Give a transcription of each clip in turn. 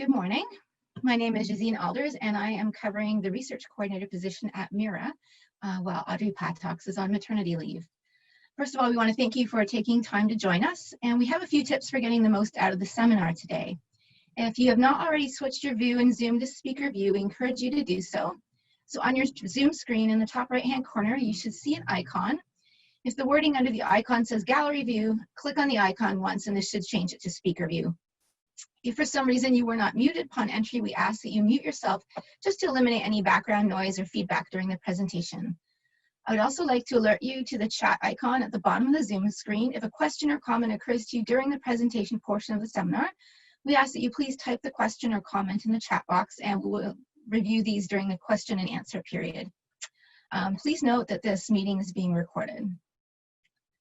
Good morning. My name is Jazine Alders, and I am covering the research coordinator position at MIRA while Audrey Patox is on maternity leave. First of all, we want to thank you for taking time to join us, and we have a few tips for getting the most out of the seminar today. If you have not already switched your view in Zoom to speaker view, we encourage you to do so. So on your Zoom screen in the top right-hand corner, you should see an icon. If the wording under the icon says gallery view, click on the icon once and this should change it to speaker view. If for some reason you were not muted upon entry, we ask that you mute yourself just to eliminate any background noise or feedback during the presentation. I would also like to alert you to the chat icon at the bottom of the Zoom screen. If a question or comment occurs to you during the presentation portion of the seminar, we ask that you please type the question or comment in the chat box and we will review these during the question and answer period. Please note that this meeting is being recorded.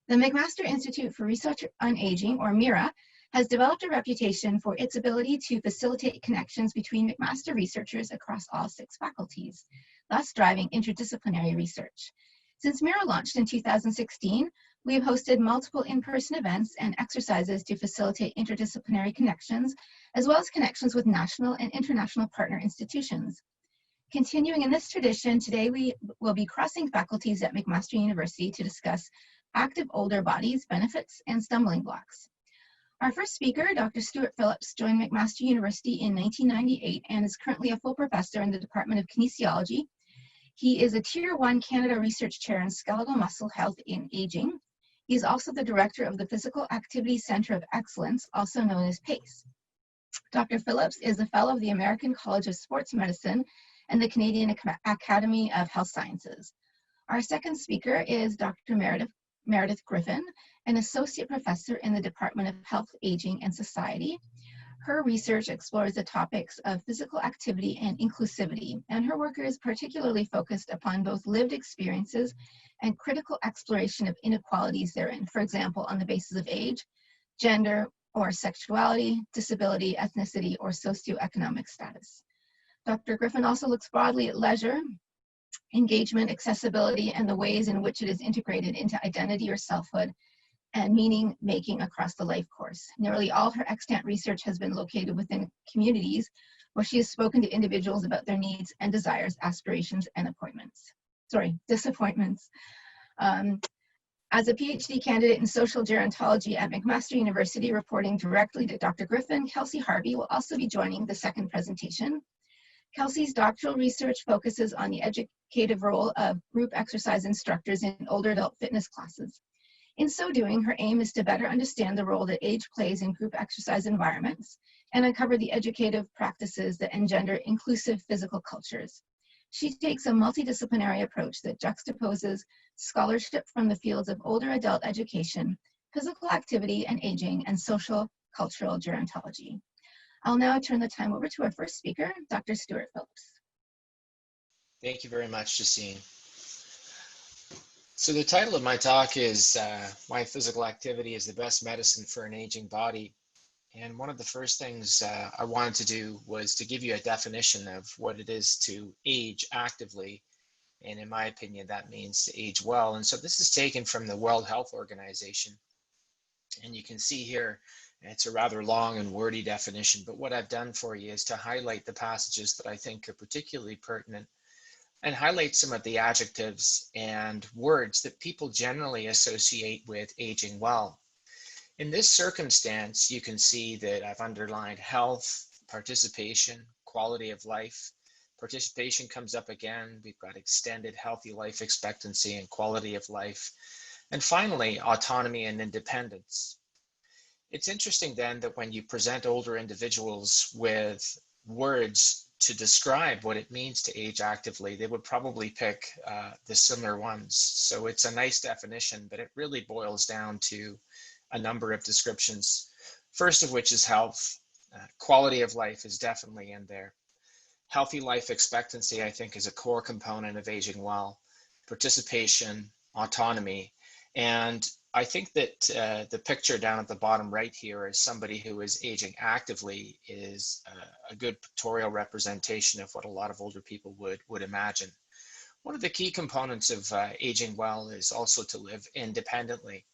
The McMaster Institute for Research on Aging, or MIRA, has developed a reputation for its ability to facilitate connections between McMaster researchers across all 6 faculties, thus driving interdisciplinary research. Since MIRA launched in 2016, we have hosted multiple in-person events and exercises to facilitate interdisciplinary connections, as well as connections with national and international partner institutions. Continuing in this tradition, today we will be crossing faculties at McMaster University to discuss active older bodies, benefits, and stumbling blocks. Our first speaker, Dr. Stuart Phillips, joined McMaster University in 1998 and is currently a full professor in the Department of Kinesiology. He is a Tier 1 Canada Research Chair in Skeletal Muscle Health in Aging. He is also the director of the Physical Activity Center of Excellence, also known as PACE. Dr. Phillips is a fellow of the American College of Sports Medicine and the Canadian Academy of Health Sciences. Our second speaker is Dr. Meredith Griffin, an associate professor in the Department of Health, Aging, and Society. Her research explores the topics of physical activity and inclusivity, and her work is particularly focused upon both lived experiences and critical exploration of inequalities therein, for example, on the basis of age, gender, or sexuality, disability, ethnicity, or socioeconomic status. Dr. Griffin also looks broadly at leisure, engagement, accessibility, and the ways in which it is integrated into identity or selfhood and meaning making across the life course. Nearly all her extant research has been located within communities where she has spoken to individuals about their needs and desires, aspirations, and disappointments. As a PhD candidate in social gerontology at McMaster University, reporting directly to Dr. Griffin, Kelsey Harvey will also be joining the second presentation. Kelsey's doctoral research focuses on the educative role of group exercise instructors in older adult fitness classes. In so doing, her aim is to better understand the role that age plays in group exercise environments and uncover the educative practices that engender inclusive physical cultures. She takes a multidisciplinary approach that juxtaposes scholarship from the fields of older adult education, physical activity and aging, and social cultural gerontology. I'll now turn the time over to our first speaker, Dr. Stuart Phillips. Thank you very much, Jacine. So the title of my talk is Why Physical Activity is the Best Medicine for an Aging Body. And one of the first things I wanted to do was to give you a definition of what it is to age actively. And in my opinion, that means to age well. And so this is taken from the World Health Organization. And you can see here, it's a rather long and wordy definition, but what I've done for you is to highlight the passages that I think are particularly pertinent and highlight some of the adjectives and words that people generally associate with aging well. In this circumstance, you can see that I've underlined health, participation, quality of life. Participation comes up again. We've got extended healthy life expectancy and quality of life. And finally, autonomy and independence. It's interesting then that when you present older individuals with words to describe what it means to age actively, they would probably pick the similar ones. So it's a nice definition, but it really boils down to a number of descriptions. First of which is health. Quality of life is definitely in there. Healthy life expectancy, I think, is a core component of aging well. Participation, autonomy, and I think that the picture down at the bottom right here is somebody who is aging actively is a good pictorial representation of what a lot of older people would imagine. One of the key components of aging well is also to live independently.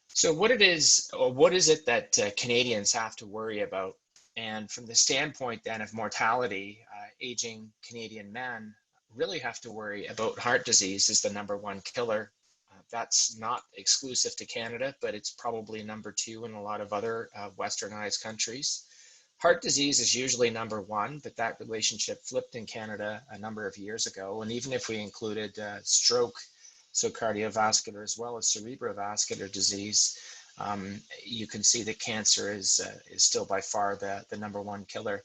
So what is it that Canadians have to worry about And from the standpoint then of mortality, aging Canadian men really have to worry about heart disease as the #1 killer. That's not exclusive to Canada, but it's probably #2 in a lot of other westernized countries. Heart disease is usually #1, but that relationship flipped in Canada a number of years ago. And even if we included stroke, so cardiovascular as well as cerebrovascular disease, you can see that cancer is still by far the #1 killer.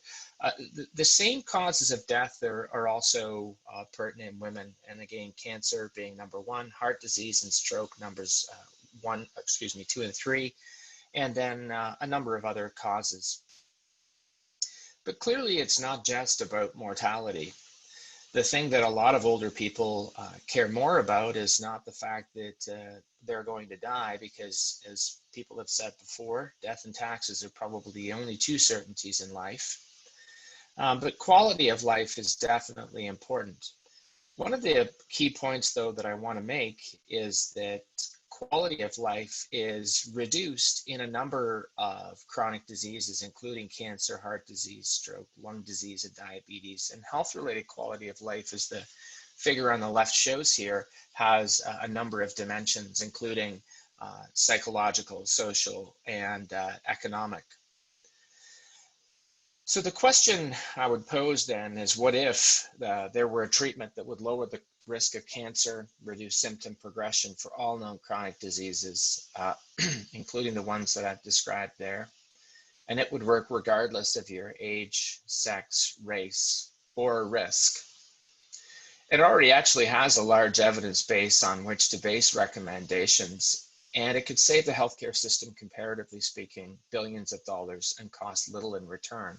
The same causes of death are also pertinent in women. And again, cancer being #1, heart disease and stroke numbers 2 and 3, and then a number of other causes. But clearly it's not just about mortality. The thing that a lot of older people care more about is not the fact that they're going to die, because as people have said before, death and taxes are probably the only two certainties in life. But quality of life is definitely important. One of the key points, though, that I want to make is that quality of life is reduced in a number of chronic diseases, including cancer, heart disease, stroke, lung disease, and diabetes. And health-related quality of life, as the figure on the left shows here, has a number of dimensions, including psychological, social, and economic. So the question I would pose then is, what if there were a treatment that would lower the risk of cancer, reduce symptom progression for all known chronic diseases, including the ones that I've described there, and it would work regardless of your age, sex, race, or risk? It already actually has a large evidence base on which to base recommendations, and it could save the healthcare system, comparatively speaking, billions of dollars and cost little in return.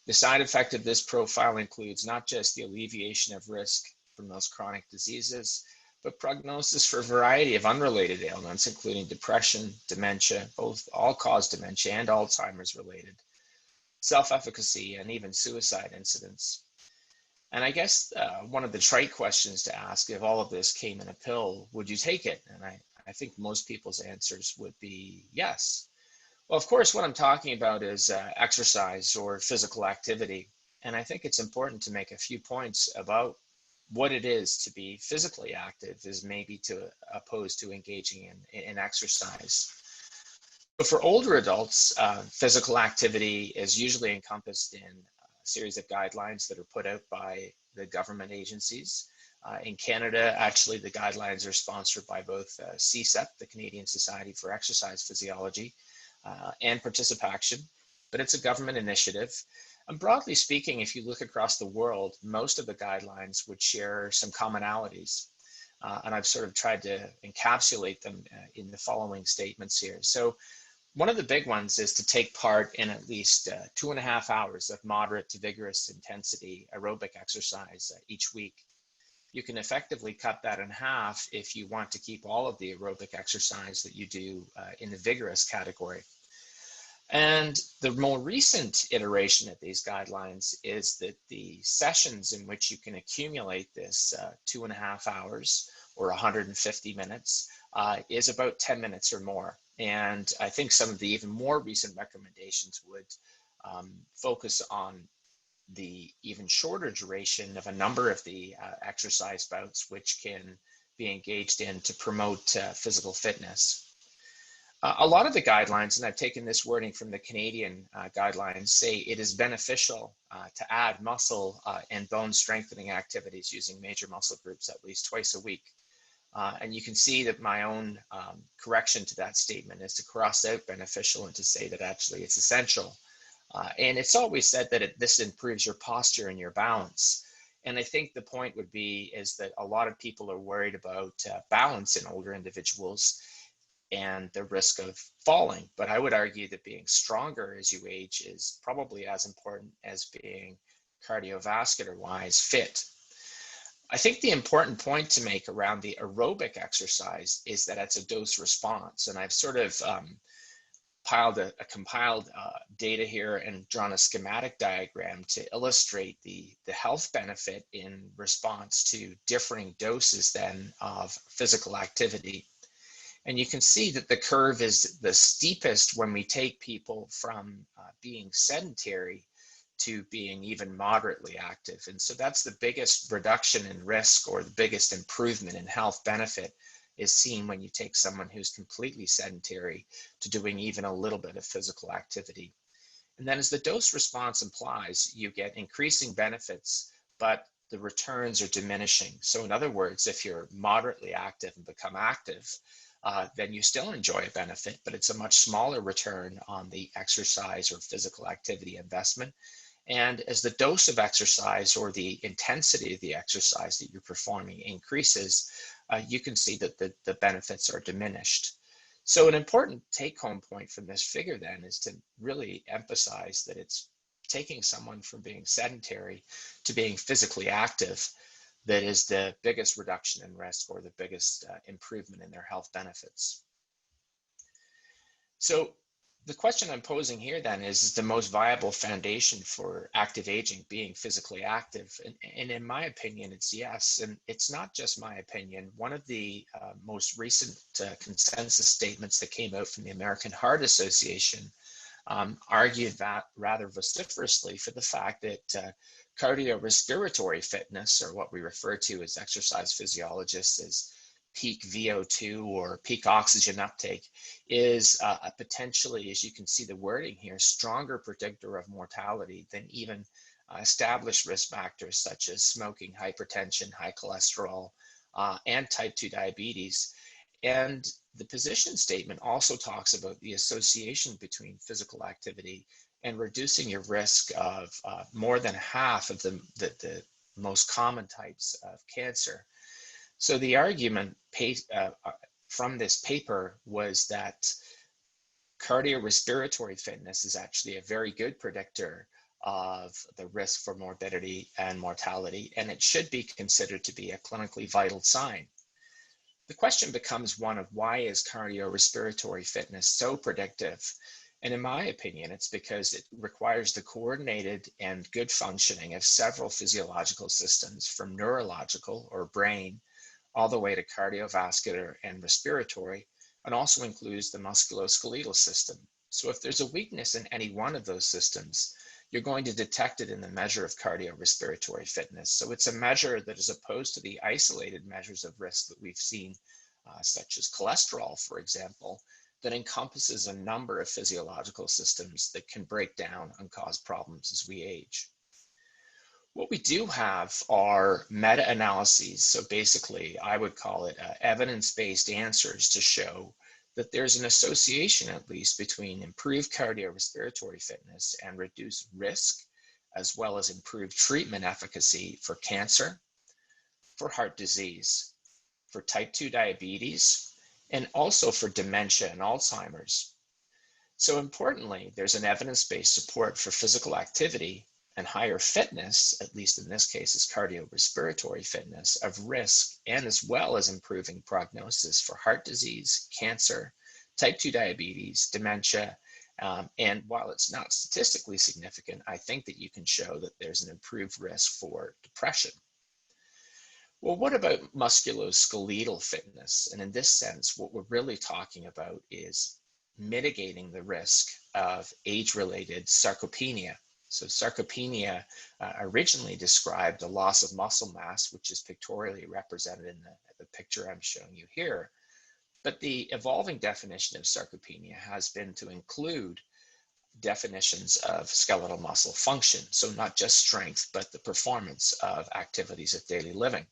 The side effect of this profile includes not just the alleviation of risk from those chronic diseases, but prognosis for a variety of unrelated ailments, including depression, dementia, both all-cause dementia and Alzheimer's related, self-efficacy, and even suicide incidents. And I guess one of the trite questions to ask, if all of this came in a pill, would you take it? And I think most people's answers would be yes. Well, of course, what I'm talking about is exercise or physical activity. And I think it's important to make a few points about what it is to be physically active, as maybe to opposed to engaging in exercise. But for older adults, physical activity is usually encompassed in a series of guidelines that are put out by the government agencies. In Canada, actually, the guidelines are sponsored by both CSEP, the Canadian Society for Exercise Physiology, and Participaction, but it's a government initiative. And broadly speaking, if you look across the world, most of the guidelines would share some commonalities. And I've sort of tried to encapsulate them in the following statements here. So one of the big ones is to take part in at least 2.5 hours of moderate to vigorous intensity aerobic exercise each week. You can effectively cut that in half if you want to keep all of the aerobic exercise that you do in the vigorous category. And the more recent iteration of these guidelines is that the sessions in which you can accumulate this 2.5 hours or 150 minutes is about 10 minutes or more. And I think some of the even more recent recommendations would focus on the even shorter duration of a number of the exercise bouts which can be engaged in to promote physical fitness. A lot of the guidelines, and I've taken this wording from the Canadian guidelines, say it is beneficial to add muscle and bone strengthening activities using major muscle groups at least twice a week. And you can see that my own correction to that statement is to cross out beneficial and to say that actually it's essential. And it's always said that this improves your posture and your balance. And I think the point would be is that a lot of people are worried about balance in older individuals and the risk of falling. But I would argue that being stronger as you age is probably as important as being cardiovascular-wise fit. I think the important point to make around the aerobic exercise is that it's a dose response. And I've sort of compiled data here and drawn a schematic diagram to illustrate the health benefit in response to differing doses then of physical activity. And you can see that the curve is the steepest when we take people from being sedentary to being even moderately active. And so that's the biggest reduction in risk, or the biggest improvement in health benefit, is seen when you take someone who's completely sedentary to doing even a little bit of physical activity. And then, as the dose response implies, you get increasing benefits, but the returns are diminishing. So in other words, if you're moderately active and become active, then you still enjoy a benefit, but it's a much smaller return on the exercise or physical activity investment. And as the dose of exercise or the intensity of the exercise that you're performing increases, you can see that the benefits are diminished. So an important take-home point from this figure then is to really emphasize that it's taking someone from being sedentary to being physically active that is the biggest reduction in risk, or the biggest improvement in their health benefits. So the question I'm posing here then is the most viable foundation for active aging being physically active? And in my opinion, it's yes. And it's not just my opinion. One of the most recent consensus statements that came out from the American Heart Association argued that rather vociferously for the fact that cardiorespiratory fitness, or what we refer to as exercise physiologists as peak VO2 or peak oxygen uptake, is a potentially, as you can see the wording here, stronger predictor of mortality than even established risk factors such as smoking, hypertension, high cholesterol, and type 2 diabetes. And the position statement also talks about the association between physical activity and reducing your risk of more than half of the most common types of cancer. So the argument from this paper was that cardiorespiratory fitness is actually a very good predictor of the risk for morbidity and mortality, and it should be considered to be a clinically vital sign. The question becomes one of, why is cardiorespiratory fitness so predictive? And in my opinion, it's because it requires the coordinated and good functioning of several physiological systems, from neurological or brain all the way to cardiovascular and respiratory, and also includes the musculoskeletal system. So if there's a weakness in any one of those systems, you're going to detect it in the measure of cardiorespiratory fitness. So it's a measure that, as opposed to the isolated measures of risk that we've seen, such as cholesterol, for example, that encompasses a number of physiological systems that can break down and cause problems as we age. What we do have are meta-analyses. So basically, I would call it evidence-based answers to show that there's an association, at least, between improved cardiorespiratory fitness and reduced risk, as well as improved treatment efficacy for cancer, for heart disease, for type 2 diabetes, and also for dementia and Alzheimer's. So importantly, there's an evidence-based support for physical activity and higher fitness, at least in this case is cardiorespiratory fitness, of risk, and as well as improving prognosis for heart disease, cancer, type 2 diabetes, dementia. And while it's not statistically significant, I think that you can show that there's an improved risk for depression. Well, what about musculoskeletal fitness? And in this sense, what we're really talking about is mitigating the risk of age-related sarcopenia. So sarcopenia originally described a loss of muscle mass, which is pictorially represented in the picture I'm showing you here. But the evolving definition of sarcopenia has been to include definitions of skeletal muscle function. So not just strength, but the performance of activities of daily living.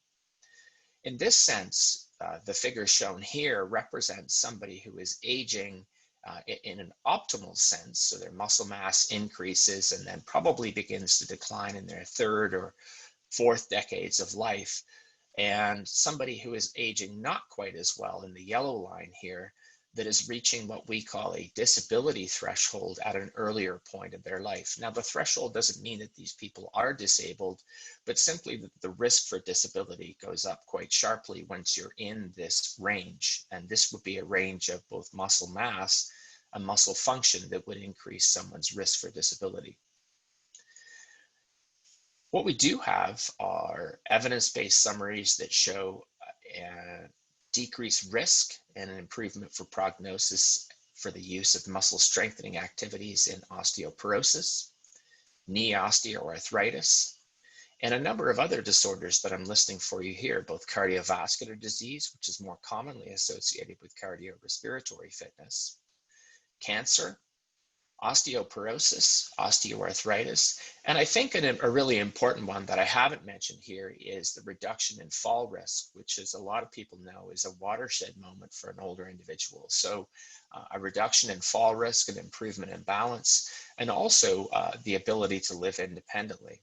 In this sense, the figure shown here represents somebody who is aging in an optimal sense. So their muscle mass increases and then probably begins to decline in their third or fourth decades of life. And somebody who is aging not quite as well in the yellow line here, that is reaching what we call a disability threshold at an earlier point of their life. Now, the threshold doesn't mean that these people are disabled, but simply that the risk for disability goes up quite sharply once you're in this range. And this would be a range of both muscle mass and muscle function that would increase someone's risk for disability. What we do have are evidence-based summaries that show decreased risk and an improvement for prognosis for the use of muscle strengthening activities in osteoporosis, knee osteoarthritis, and a number of other disorders that I'm listing for you here, both cardiovascular disease, which is more commonly associated with cardiorespiratory fitness, cancer, osteoporosis, osteoarthritis, and I think a really important one that I haven't mentioned here is the reduction in fall risk, which is a lot of people know is a watershed moment for an older individual. So a reduction in fall risk, an improvement in balance, and also the ability to live independently.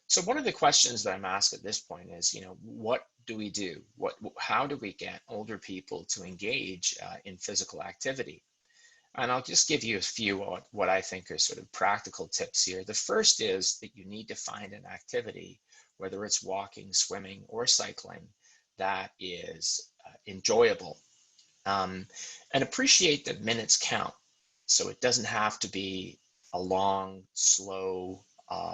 So one of the questions that I'm asked at this point is, what do we do? How do we get older people to engage in physical activity? And I'll just give you a few what I think are sort of practical tips here. The first is that you need to find an activity, whether it's walking, swimming, or cycling, that is enjoyable. And appreciate that minutes count. So it doesn't have to be a long, slow,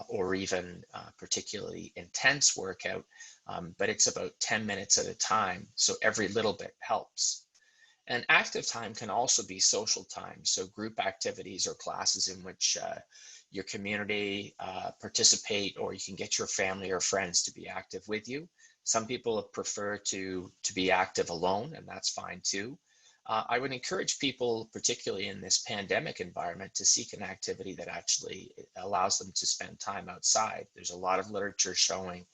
or even particularly intense workout, but it's about 10 minutes at a time. So every little bit helps. And active time can also be social time. So group activities or classes in which your community participate, or you can get your family or friends to be active with you. Some people prefer to be active alone, and that's fine too. I would encourage people, particularly in this pandemic environment, to seek an activity that actually allows them to spend time outside. There's a lot of literature showing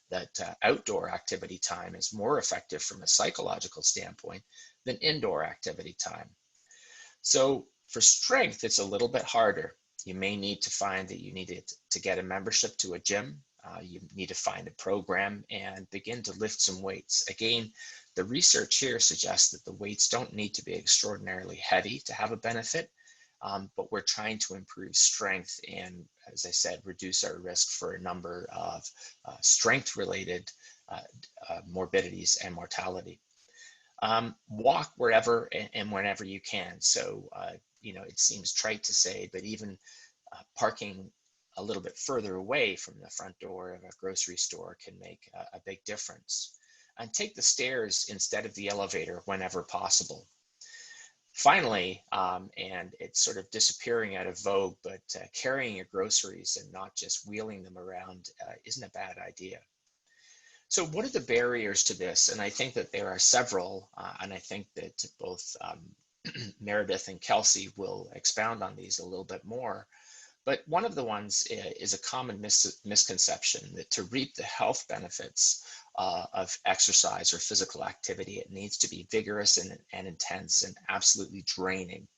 that outdoor activity time is more effective from a psychological standpoint than indoor activity time. So for strength, it's a little bit harder. You may need to find that you need to get a membership to a gym. You need to find a program and begin to lift some weights. Again, the research here suggests that the weights don't need to be extraordinarily heavy to have a benefit, but we're trying to improve strength and, as I said, reduce our risk for a number of strength-related morbidities and mortality. Walk wherever and whenever you can. So, it seems trite to say, but even parking a little bit further away from the front door of a grocery store can make a big difference. And take the stairs instead of the elevator whenever possible. Finally, and it's sort of disappearing out of vogue, but carrying your groceries and not just wheeling them around isn't a bad idea. So what are the barriers to this? And I think that there are several, and I think that both Meredith and Kelsey will expound on these a little bit more. But one of the ones is a common misconception that to reap the health benefits of exercise or physical activity, it needs to be vigorous and intense and absolutely draining.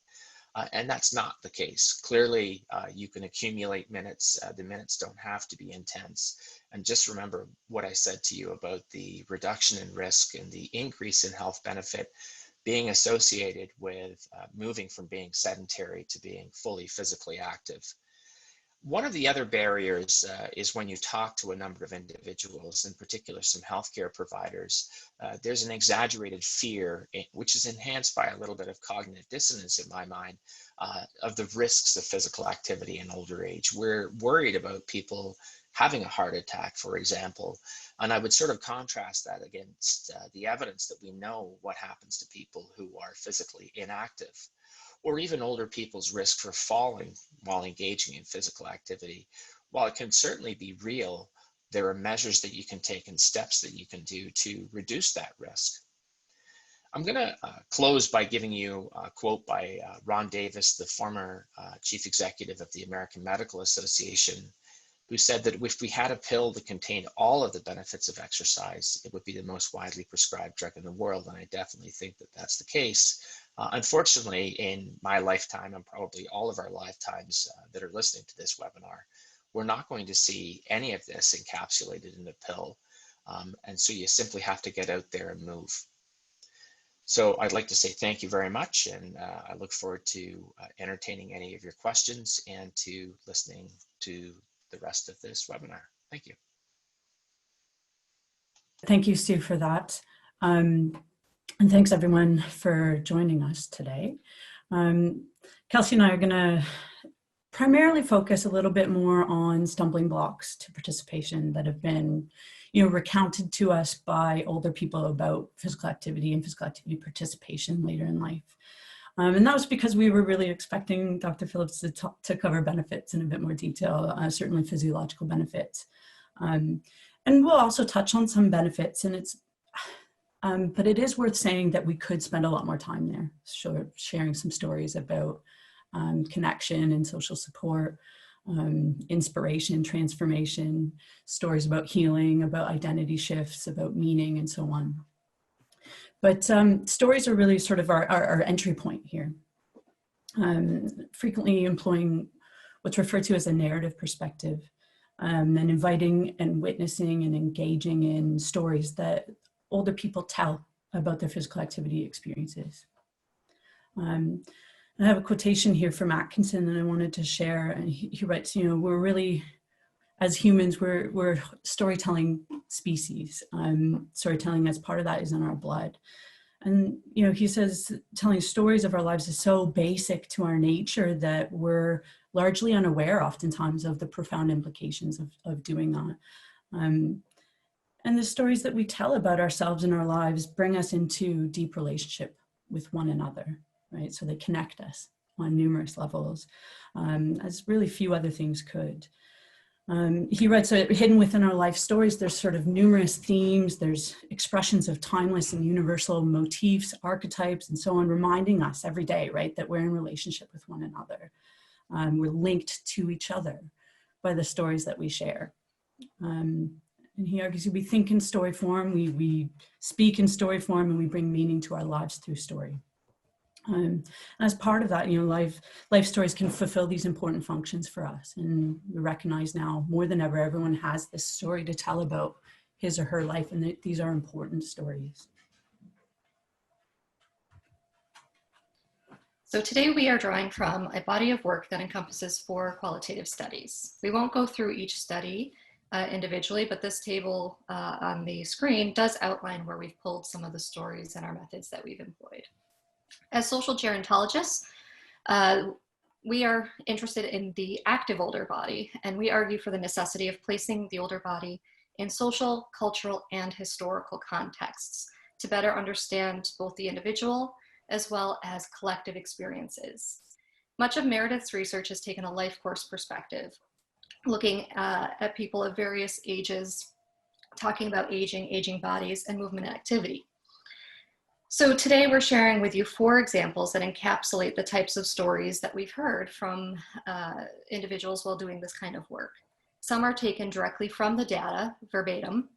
And that's not the case. Clearly, you can accumulate minutes. The minutes don't have to be intense. And just remember what I said to you about the reduction in risk and the increase in health benefit being associated with moving from being sedentary to being fully physically active. One of the other barriers is when you talk to a number of individuals, in particular some healthcare providers, there's an exaggerated fear, which is enhanced by a little bit of cognitive dissonance in my mind, of the risks of physical activity in older age. We're worried about people having a heart attack, for example, and I would sort of contrast that against the evidence that we know what happens to people who are physically inactive, or even older people's risk for falling while engaging in physical activity. While it can certainly be real, there are measures that you can take and steps that you can do to reduce that risk. I'm going to close by giving you a quote by Ron Davis, the former chief executive of the American Medical Association, who said that if we had a pill that contained all of the benefits of exercise, it would be the most widely prescribed drug in the world. And I definitely think that that's the case. Unfortunately, in my lifetime, and probably all of our lifetimes that are listening to this webinar, we're not going to see any of this encapsulated in a pill. And so you simply have to get out there and move. So I'd like to say thank you very much, and I look forward to entertaining any of your questions and to listening to the rest of this webinar. Thank you. Thank you, Stu, for that. And thanks everyone for joining us today. Kelsey and I are going to primarily focus a little bit more on stumbling blocks to participation that have been, recounted to us by older people about physical activity and physical activity participation later in life. And that was because we were really expecting Dr. Phillips to cover benefits in a bit more detail, certainly physiological benefits. And we'll also touch on some benefits, and but it is worth saying that we could spend a lot more time there, sharing some stories about connection and social support, inspiration, transformation, stories about healing, about identity shifts, about meaning, and so on. But stories are really sort of our entry point here, frequently employing what's referred to as a narrative perspective, and inviting and witnessing and engaging in stories that older people tell about their physical activity experiences. I have a quotation here from Atkinson that I wanted to share, and he writes, we're really, as humans, we're storytelling species. Storytelling, as part of that, is in our blood. And, he says telling stories of our lives is so basic to our nature that we're largely unaware oftentimes of the profound implications of doing that. And the stories that we tell about ourselves and our lives bring us into deep relationship with one another, right? So they connect us on numerous levels, as really few other things could. He writes that hidden within our life stories, there's sort of numerous themes, there's expressions of timeless and universal motifs, archetypes, and so on, reminding us every day, right, that we're in relationship with one another. We're linked to each other by the stories that we share. And he argues we think in story form, we speak in story form, and we bring meaning to our lives through story. And as part of that, life stories can fulfill these important functions for us. And we recognize now more than ever, everyone has this story to tell about his or her life, and these are important stories. So today we are drawing from a body of work that encompasses 4 qualitative studies. We won't go through each study individually, but this table on the screen does outline where we've pulled some of the stories and our methods that we've employed. As social gerontologists, we are interested in the active older body, and we argue for the necessity of placing the older body in social, cultural, and historical contexts to better understand both the individual as well as collective experiences. Much of Meredith's research has taken a life course perspective, looking at people of various ages, talking about aging bodies, and movement and activity. So today we're sharing with you 4 examples that encapsulate the types of stories that we've heard from individuals while doing this kind of work. Some are taken directly from the data, verbatim,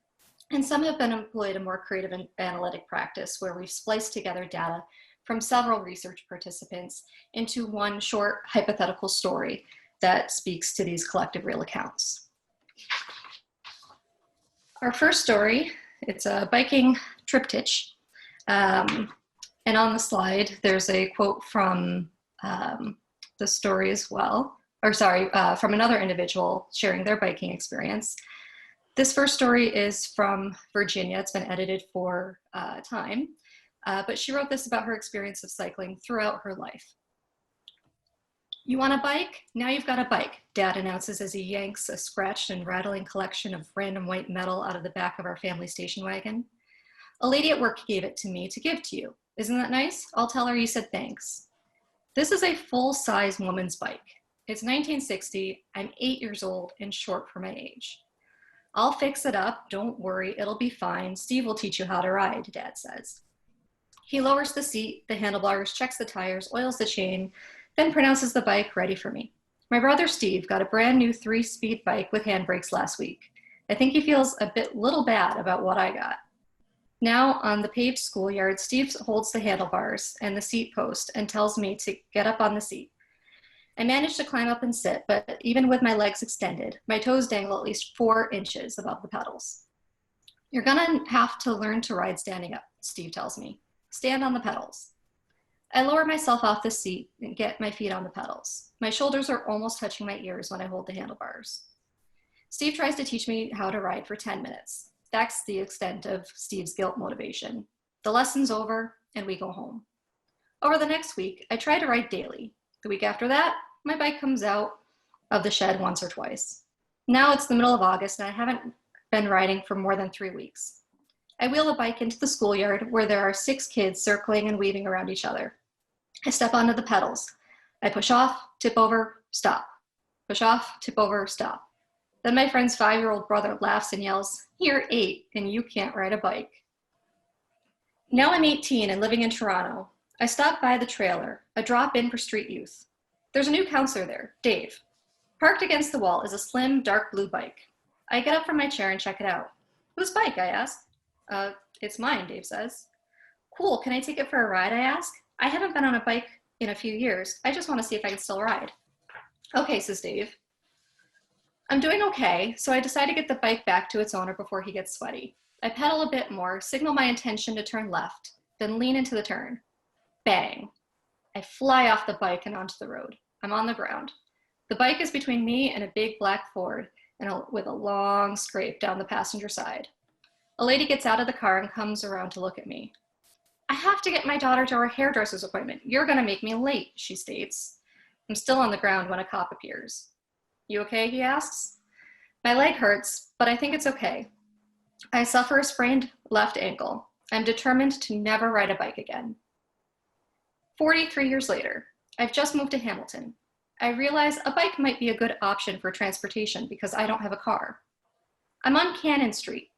and some have been employed a more creative and analytic practice where we've spliced together data from several research participants into one short hypothetical story that speaks to these collective real accounts. Our first story, it's a Biking Triptych. And on the slide, there's a quote from the story as well, from another individual sharing their biking experience. This first story is from Virginia. It's been edited for time, but she wrote this about her experience of cycling throughout her life. "You want a bike? Now you've got a bike," Dad announces as he yanks a scratched and rattling collection of random white metal out of the back of our family station wagon. "A lady at work gave it to me to give to you. Isn't that nice? I'll tell her you said thanks." This is a full-size woman's bike. It's 1960, I'm 8 years old and short for my age. "I'll fix it up, don't worry, it'll be fine. Steve will teach you how to ride," Dad says. He lowers the seat, the handlebars, checks the tires, oils the chain, then pronounces the bike ready for me. "My brother Steve got a brand new 3-speed bike with handbrakes last week. I think he feels a little bad about what I got." Now on the paved schoolyard, Steve holds the handlebars and the seat post and tells me to get up on the seat. I manage to climb up and sit, but even with my legs extended, my toes dangle at least 4 inches above the pedals. "You're gonna have to learn to ride standing up," Steve tells me. "Stand on the pedals." I lower myself off the seat and get my feet on the pedals. My shoulders are almost touching my ears when I hold the handlebars. Steve tries to teach me how to ride for 10 minutes. That's the extent of Steve's guilt motivation. The lesson's over and we go home. Over the next week, I try to ride daily. The week after that, my bike comes out, of the shed once or twice. Now it's the middle of August and I haven't been riding for more than 3 weeks. I wheel the bike into the schoolyard where there are 6 kids circling and weaving around each other. I step onto the pedals. I push off, tip over, stop. Push off, tip over, stop. Then my friend's 5-year-old brother laughs and yells, "You're 8 and you can't ride a bike." Now I'm 18 and living in Toronto. I stop by the trailer, a drop-in for street youth. There's a new counselor there, Dave. Parked against the wall is a slim, dark blue bike. I get up from my chair and check it out. "Whose bike?" I ask. It's mine," Dave says. "Cool, can I take it for a ride?" I ask. "I haven't been on a bike in a few years. I just want to see if I can still ride." "Okay," says Dave. I'm doing okay, so I decide to get the bike back to its owner before he gets sweaty. I pedal a bit more, signal my intention to turn left, then lean into the turn. Bang. I fly off the bike and onto the road. I'm on the ground. The bike is between me and a big black Ford with a long scrape down the passenger side. A lady gets out of the car and comes around to look at me. "I have to get my daughter to her hairdresser's appointment. You're going to make me late," she states. I'm still on the ground when a cop appears. "You okay?" he asks. My leg hurts, but I think it's okay. I suffer a sprained left ankle. I'm determined to never ride a bike again. 43 years later, I've just moved to Hamilton. I realize a bike might be a good option for transportation because I don't have a car. I'm on Cannon Street.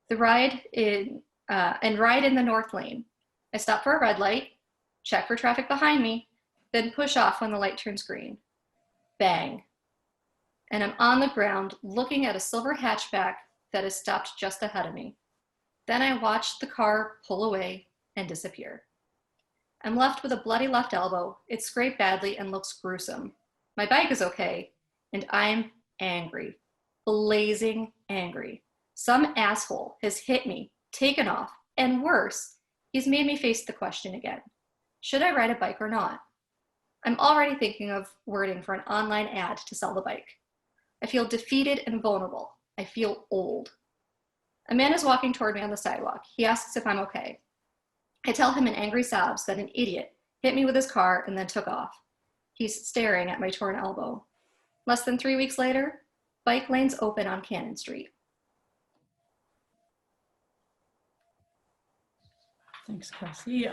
Ride in the north lane. I stop for a red light, check for traffic behind me, then push off when the light turns green. Bang. And I'm on the ground looking at a silver hatchback that is stopped just ahead of me. Then I watch the car pull away and disappear. I'm left with a bloody left elbow. It's scraped badly and looks gruesome. My bike is okay, and I'm angry, blazing angry. Some asshole has hit me, taken off, and worse, he's made me face the question again. Should I ride a bike or not? I'm already thinking of wording for an online ad to sell the bike. I feel defeated and vulnerable. I feel old. A man is walking toward me on the sidewalk. He asks if I'm okay. I tell him in angry sobs that an idiot hit me with his car and then took off. He's staring at my torn elbow. Less than 3 weeks later, bike lanes open on Cannon Street. Thanks, Kelsey.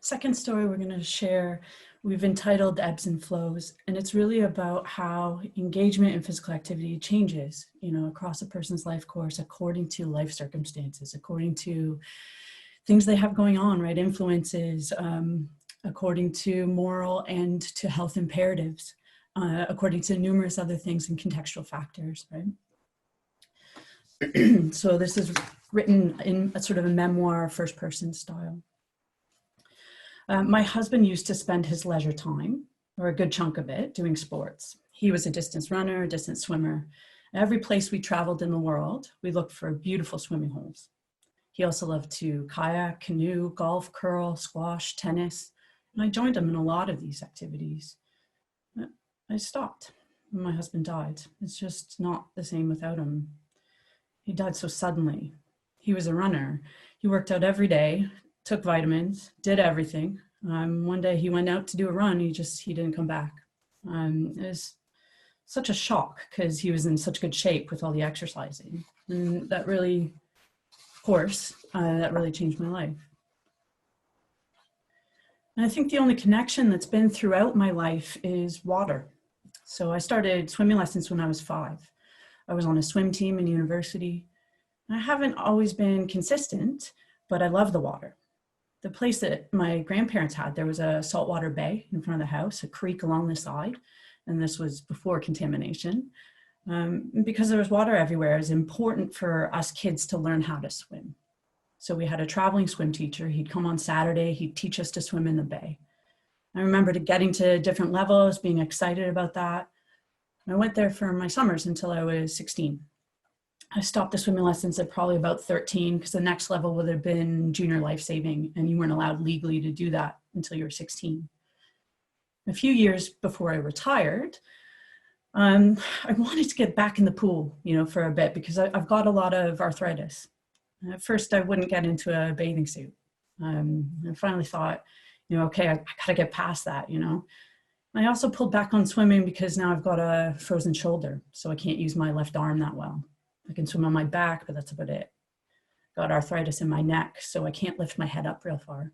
Second story we're going to share, we've entitled Ebbs and Flows, and it's really about how engagement in physical activity changes, across a person's life course according to life circumstances, according to things they have going on, right? Influences, according to moral and to health imperatives, according to numerous other things and contextual factors, right? So this is written in a sort of a memoir, first person style. My husband used to spend his leisure time, or a good chunk of it, doing sports. He was a distance runner, a distance swimmer. Every place we traveled in the world, we looked for beautiful swimming holes. He also loved to kayak, canoe, golf, curl, squash, tennis, and I joined him in a lot of these activities. I stopped when my husband died. It's just not the same without him. He died so suddenly. He was a runner. He worked out every day, took vitamins, did everything. One day he went out to do a run. He didn't come back. It was such a shock because he was in such good shape with all the exercising. And that really, of course, that really changed my life. And I think the only connection that's been throughout my life is water. So I started swimming lessons when I was 5. I was on a swim team in university. I haven't always been consistent, but I love the water. The place that my grandparents had, there was a saltwater bay in front of the house, a creek along the side, and this was before contamination. Because there was water everywhere, it was important for us kids to learn how to swim. So we had a traveling swim teacher. He'd come on Saturday, he'd teach us to swim in the bay. I remember getting to different levels, being excited about that. I went there for my summers until I was 16. I stopped the swimming lessons at probably about 13 because the next level would have been junior life saving, and you weren't allowed legally to do that until you were 16. A few years before I retired, I wanted to get back in the pool, for a bit because I've got a lot of arthritis. At first, I wouldn't get into a bathing suit. I finally thought, okay, I gotta get past that, I also pulled back on swimming because now I've got a frozen shoulder, so I can't use my left arm that well. I can swim on my back, but that's about it. Got arthritis in my neck, so I can't lift my head up real far.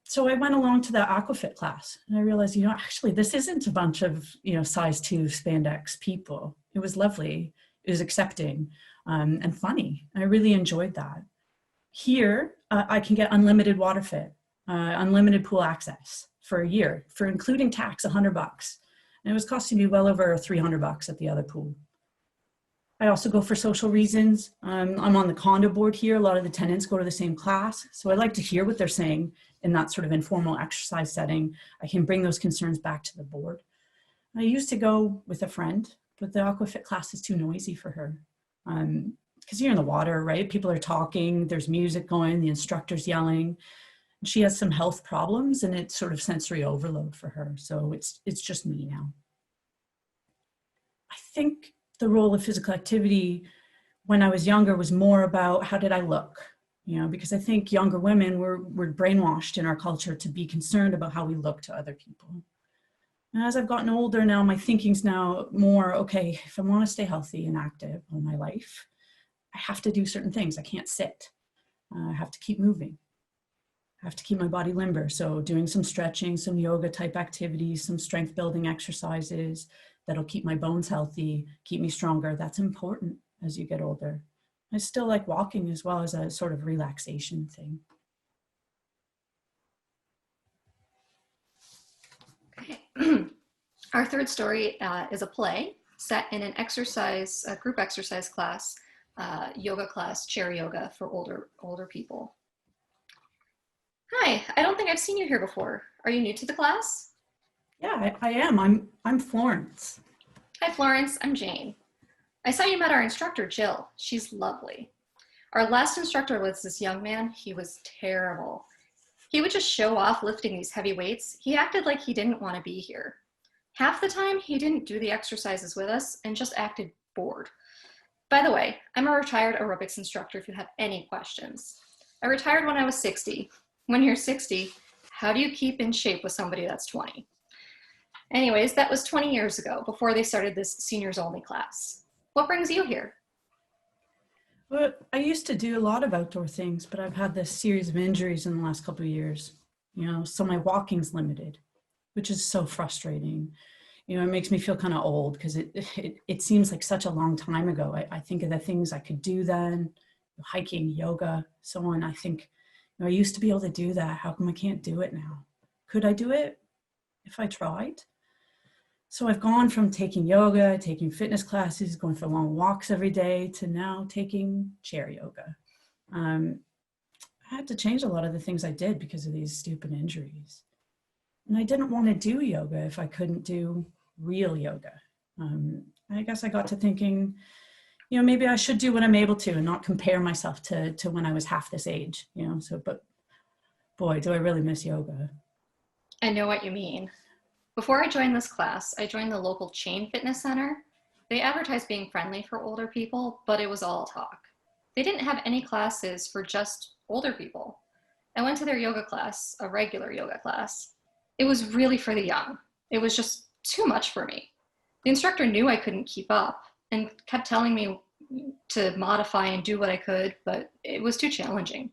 So I went along to the aquafit class, and I realized, actually this isn't a bunch of, size 2 spandex people. It was lovely. It was accepting and funny. I really enjoyed that. Here, I can get unlimited water fit, unlimited pool access for a year, for including tax, $100. And it was costing me well over $300 at the other pool. I also go for social reasons. I'm on the condo board here. A lot of the tenants go to the same class. So I like to hear what they're saying in that sort of informal exercise setting. I can bring those concerns back to the board. I used to go with a friend, but the aquafit class is too noisy for her. Because you're in the water, right? People are talking, there's music going, the instructor's yelling. She has some health problems and it's sort of sensory overload for her. So it's just me now. I think the role of physical activity when I was younger was more about how did I look, because I think younger women were brainwashed in our culture to be concerned about how we look to other people. And as I've gotten older now, my thinking's now more, okay, if I want to stay healthy and active all my life, I have to do certain things. I can't sit. I have to keep moving. I have to keep my body limber. So doing some stretching, some yoga type activities, some strength building exercises that'll keep my bones healthy, keep me stronger. That's important as you get older. I still like walking as well as a sort of relaxation thing. Okay. Our third story is a play set in an exercise, a group exercise class, yoga class, chair yoga for older people. Hi, I don't think I've seen you here before. Are you new to the class? Yeah, I am. I'm Florence. Hi, Florence. I'm Jane. I saw you met our instructor, Jill. She's lovely. Our last instructor was this young man. He was terrible. He would just show off lifting these heavy weights. He acted like he didn't want to be here. Half the time, he didn't do the exercises with us and just acted bored. By the way, I'm a retired aerobics instructor if you have any questions. I retired when I was 60. When you're 60, how do you keep in shape with somebody that's 20? Anyways, that was 20 years ago, before they started this seniors only class. What brings you here? Well, I used to do a lot of outdoor things, but I've had this series of injuries in the last couple of years, so my walking's limited, which is so frustrating. It makes me feel kind of old because it seems like such a long time ago. I think of the things I could do then, hiking, yoga, so on. I think, I used to be able to do that. How come I can't do it now? Could I do it if I tried? So I've gone from taking yoga, taking fitness classes, going for long walks every day to now taking chair yoga. I had to change a lot of the things I did because of these stupid injuries. And I didn't want to do yoga if I couldn't do real yoga. I guess I got to thinking, maybe I should do what I'm able to and not compare myself to when I was half this age, but boy, do I really miss yoga. I know what you mean. Before I joined this class, I joined the local chain fitness center. They advertised being friendly for older people, but it was all talk. They didn't have any classes for just older people. I went to their yoga class, a regular yoga class. It was really for the young. It was just too much for me. The instructor knew I couldn't keep up and kept telling me to modify and do what I could, but it was too challenging.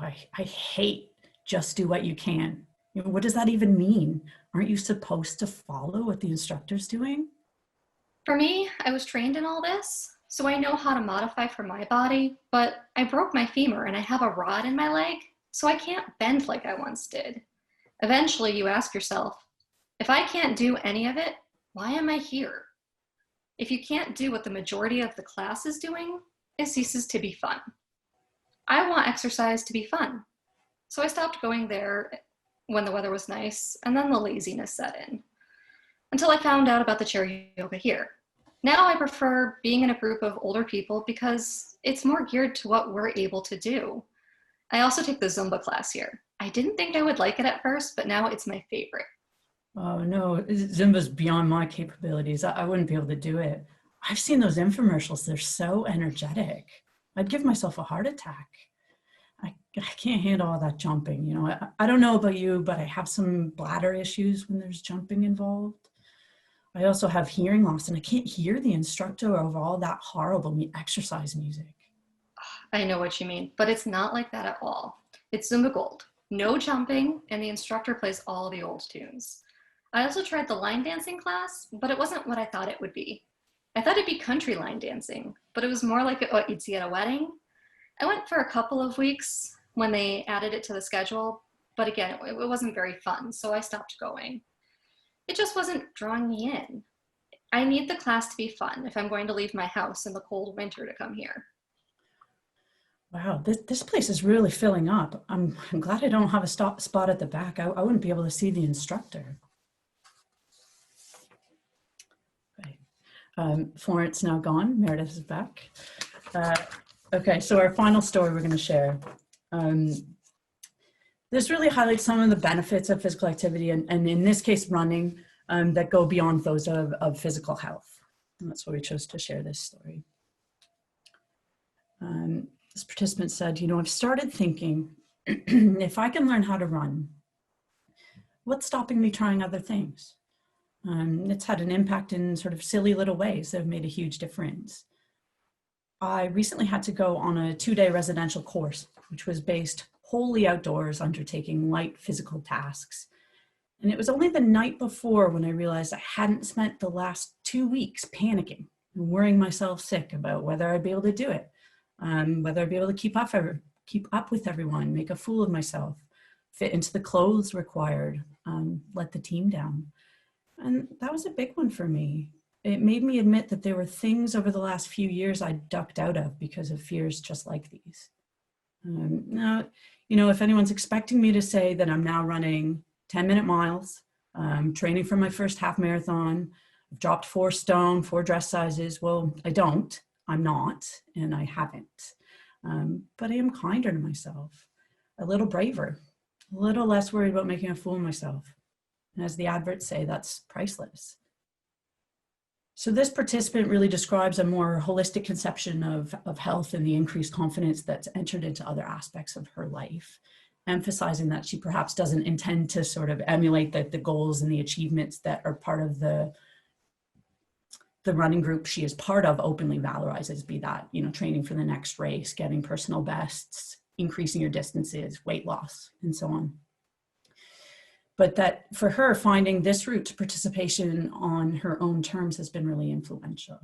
I hate just do what you can. What does that even mean? Aren't you supposed to follow what the instructor's doing? For me, I was trained in all this, so I know how to modify for my body, but I broke my femur and I have a rod in my leg, so I can't bend like I once did. Eventually, you ask yourself, if I can't do any of it, why am I here? If you can't do what the majority of the class is doing, it ceases to be fun. I want exercise to be fun, so I stopped going there when the weather was nice, and then the laziness set in, until I found out about the chair yoga here. Now I prefer being in a group of older people because it's more geared to what we're able to do. I also take the Zumba class here. I didn't think I would like it at first, but now it's my favorite. Oh no, Zumba's beyond my capabilities. I wouldn't be able to do it. I've seen those infomercials. They're so energetic. I'd give myself a heart attack. I can't handle all that jumping. You know, I don't know about you, but I have some bladder issues when there's jumping involved. I also have hearing loss, and I can't hear the instructor over all that horrible exercise music. I know what you mean, but it's not like that at all. It's Zumba Gold. No jumping, and the instructor plays all the old tunes. I also tried the line dancing class, but it wasn't what I thought it would be. I thought it'd be country line dancing, but it was more like what you'd see at a wedding. I went for a couple of weeks when they added it to the schedule, but again, it wasn't very fun, so I stopped going. It just wasn't drawing me in. I need the class to be fun if I'm going to leave my house in the cold winter to come here. Wow, this place is really filling up. I'm glad I don't have a spot at the back. I wouldn't be able to see the instructor. Okay. Florence now gone. Meredith is back. Okay, so our final story we're going to share. This really highlights some of the benefits of physical activity, and in this case, running, that go beyond those of physical health. And that's why we chose to share this story. This participant said, you know, I've started thinking, if I can learn how to run, what's stopping me trying other things? It's had an impact in sort of silly little ways that have made a huge difference. I recently had to go on a 2-day residential course, which was based wholly outdoors, undertaking light physical tasks. And it was only the night before when I realized I hadn't spent the last 2 weeks panicking and worrying myself sick about whether I'd be able to do it. Whether I'd be able to keep up with everyone, make a fool of myself, fit into the clothes required, let the team down. And that was a big one for me. It made me admit that there were things over the last few years I ducked out of because of fears just like these. Now, you know, if anyone's expecting me to say that I'm now running 10-minute miles, training for my first half marathon, I've dropped 4 stone, 4 dress sizes, well, I don't. I'm not, and I haven't. But I am kinder to myself, a little braver, a little less worried about making a fool of myself. And as the adverts say, that's priceless. So this participant really describes a more holistic conception of health and the increased confidence that's entered into other aspects of her life, emphasizing that she perhaps doesn't intend to sort of emulate the goals and the achievements that are part of the running group she is part of openly valorizes, be that, you know, training for the next race, getting personal bests, increasing your distances, weight loss, and so on. But that for her, finding this route to participation on her own terms has been really influential.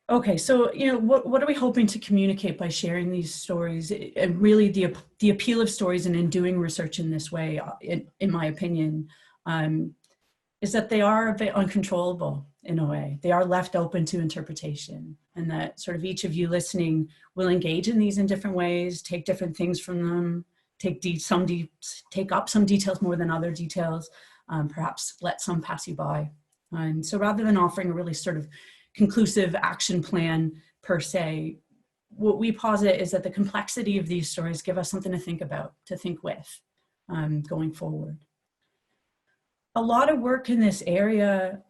Okay, so, you know, what are we hoping to communicate by sharing these stories? And really the appeal of stories and in doing research in this way, in my opinion, is that they are a bit uncontrollable in a way. They are left open to interpretation, and that sort of each of you listening will engage in these in different ways, take different things from them, take up some details more than other details, perhaps let some pass you by. And so rather than offering a really sort of conclusive action plan per se, what we posit is that the complexity of these stories give us something to think about, to think with, going forward. A lot of work in this area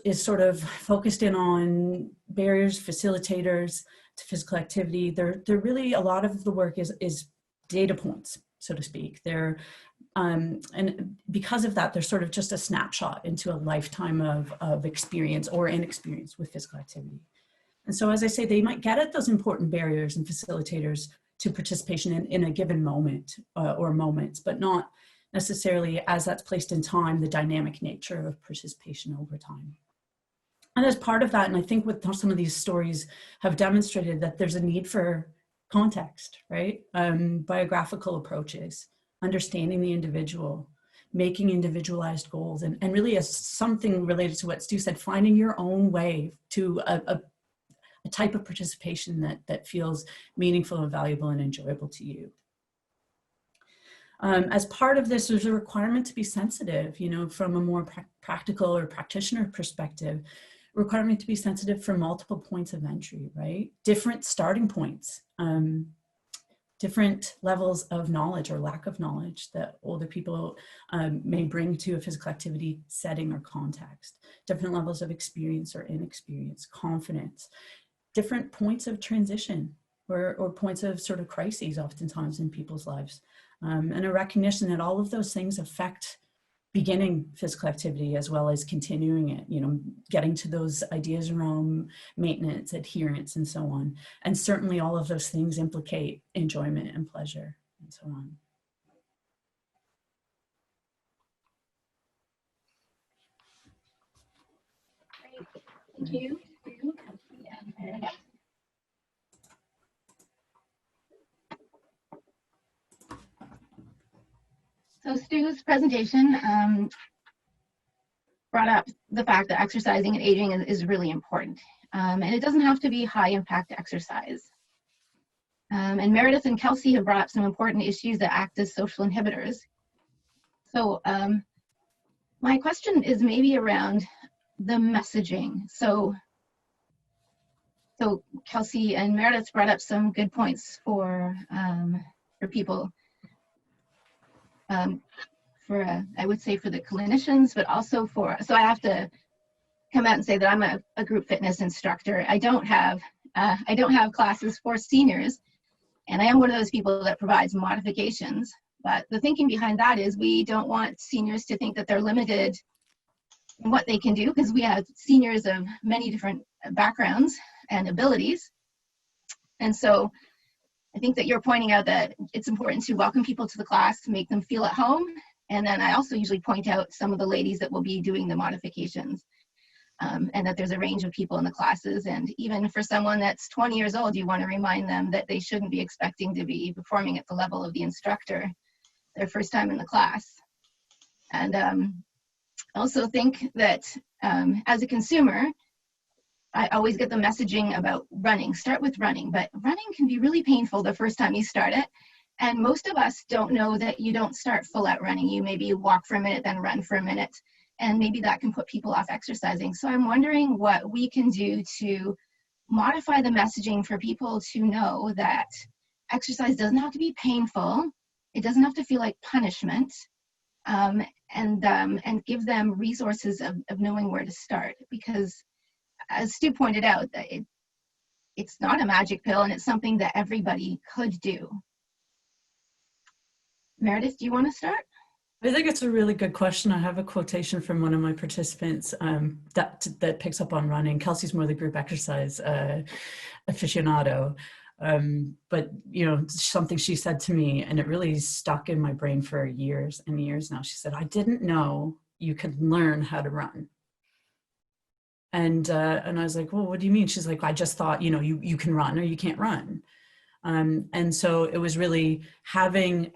is sort of focused in on barriers, facilitators to physical activity. They're really, a lot of the work is data points, so to speak. And because of that, they're sort of just a snapshot into a lifetime of experience or inexperience with physical activity. And so, as I say, they might get at those important barriers and facilitators to participation in a given moment or moments, but not necessarily, as that's placed in time, the dynamic nature of participation over time. And as part of that, and I think what some of these stories have demonstrated, that there's a need for context, right? Biographical approaches, understanding the individual, making individualized goals, and really as something related to what Stu said, finding your own way to a type of participation that feels meaningful and valuable and enjoyable to you. As part of this, there's a requirement to be sensitive, you know, from a more practical or practitioner perspective, requirement to be sensitive for multiple points of entry, right? Different starting points, different levels of knowledge or lack of knowledge that older people may bring to a physical activity setting or context, different levels of experience or inexperience, confidence, different points of transition or points of sort of crises oftentimes in people's lives. And a recognition that all of those things affect beginning physical activity as well as continuing it, you know, getting to those ideas around maintenance, adherence, and so on. And certainly all of those things implicate enjoyment and pleasure and so on. Thank you. So Stu's presentation brought up the fact that exercising and aging is really important. And it doesn't have to be high impact exercise. And Meredith and Kelsey have brought up some important issues that act as social inhibitors. So my question is maybe around the messaging. So Kelsey and Meredith brought up some good points for people, I would say for the clinicians, but also so I have to come out and say that I'm a group fitness instructor. I don't have classes for seniors, and I am one of those people that provides modifications. But the thinking behind that is we don't want seniors to think that they're limited in what they can do, because we have seniors of many different backgrounds and abilities. And so I think that you're pointing out that it's important to welcome people to the class, to make them feel at home. And then I also usually point out some of the ladies that will be doing the modifications, and that there's a range of people in the classes. And even for someone that's 20 years old, you want to remind them that they shouldn't be expecting to be performing at the level of the instructor their first time in the class. And I also think that as a consumer, I always get the messaging about running. Start with running, but running can be really painful the first time you start it. And most of us don't know that you don't start full out running. You maybe walk for a minute, then run for a minute, and maybe that can put people off exercising. So I'm wondering what we can do to modify the messaging for people to know that exercise doesn't have to be painful. It doesn't have to feel like punishment, and give them resources of knowing where to start. Because as Stu pointed out, that it's not a magic pill, and it's something that everybody could do. Meredith, do you want to start? I think it's a really good question. I have a quotation from one of my participants that picks up on running. Kelsey's more the group exercise aficionado. But you know, something she said to me, and it really stuck in my brain for years and years now. She said, "I didn't know you could learn how to run." And I was like, "Well, what do you mean?" She's like, "I just thought, you know, you can run or you can't run." And so it was really having,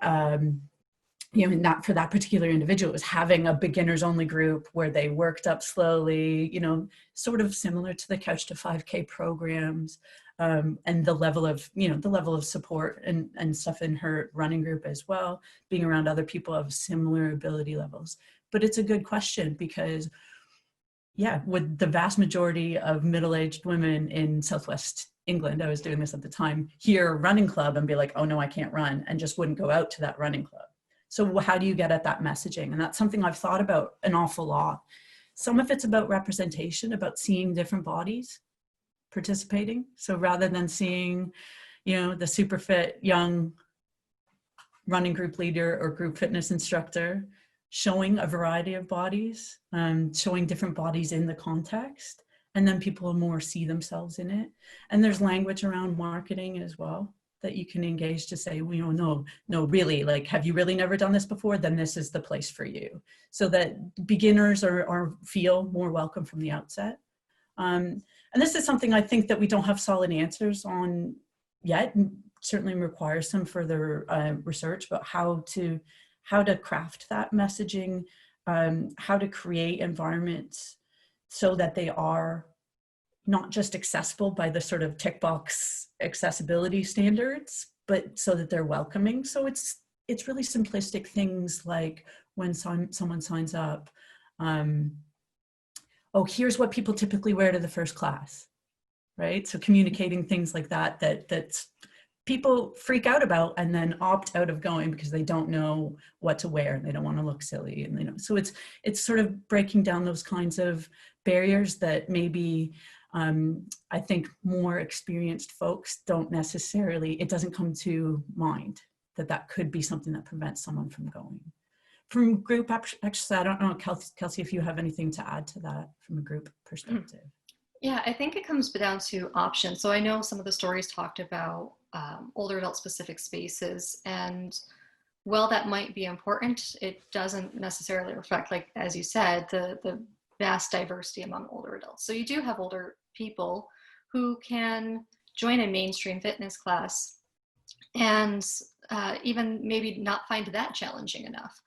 you know, not for that particular individual, it was having a beginners only group where they worked up slowly, you know, sort of similar to the Couch to 5K programs, and the level of, you know, the level of support and stuff in her running group as well, being around other people of similar ability levels. But it's a good question because, yeah, with the vast majority of middle-aged women in Southwest England, I was doing this at the time, hear running club and be like, "Oh no, I can't run," and just wouldn't go out to that running club. So how do you get at that messaging? And that's something I've thought about an awful lot. Some of it's about representation, about seeing different bodies participating. So rather than seeing, you know, the super fit young running group leader or group fitness instructor, showing a variety of bodies, showing different bodies in the context, and then people more see themselves in it. And there's language around marketing as well that you can engage to say, well, you know, no, really, like, have you really never done this before? Then this is the place for you. So that beginners feel more welcome from the outset. And this is something I think that we don't have solid answers on yet, and certainly requires some further research about how to craft that messaging, how to create environments so that they are not just accessible by the sort of tick box accessibility standards, but so that they're welcoming. So it's really simplistic things like when someone signs up, oh, here's what people typically wear to the first class, right? So communicating things like that's people freak out about and then opt out of going because they don't know what to wear and they don't want to look silly, and so it's sort of breaking down those kinds of barriers that maybe I think more experienced folks don't necessarily, it doesn't come to mind that that could be something that prevents someone from going. From group exercise, I don't know, Kelsey, if you have anything to add to that from a group perspective. Yeah, I think it comes down to options. So I know some of the stories talked about older adult specific spaces, and while that might be important, it doesn't necessarily reflect, like, as you said, the vast diversity among older adults. So you do have older people who can join a mainstream fitness class and even maybe not find that challenging enough.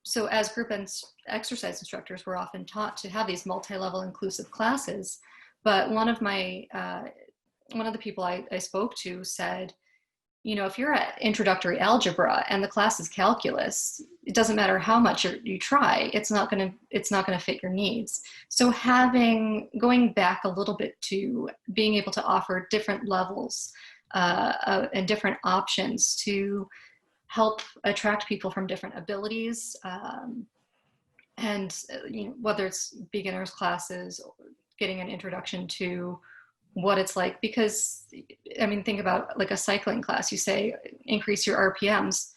So as group and exercise instructors, we're often taught to have these multi-level inclusive classes. But one of the people I spoke to said, you know, if you're at introductory algebra and the class is calculus, it doesn't matter how much you try, it's not going to fit your needs. So going back a little bit to being able to offer different levels and different options to help attract people from different abilities, and you know, whether it's beginners classes, getting an introduction to what it's like. Because I mean, think about like a cycling class, you say increase your RPMs.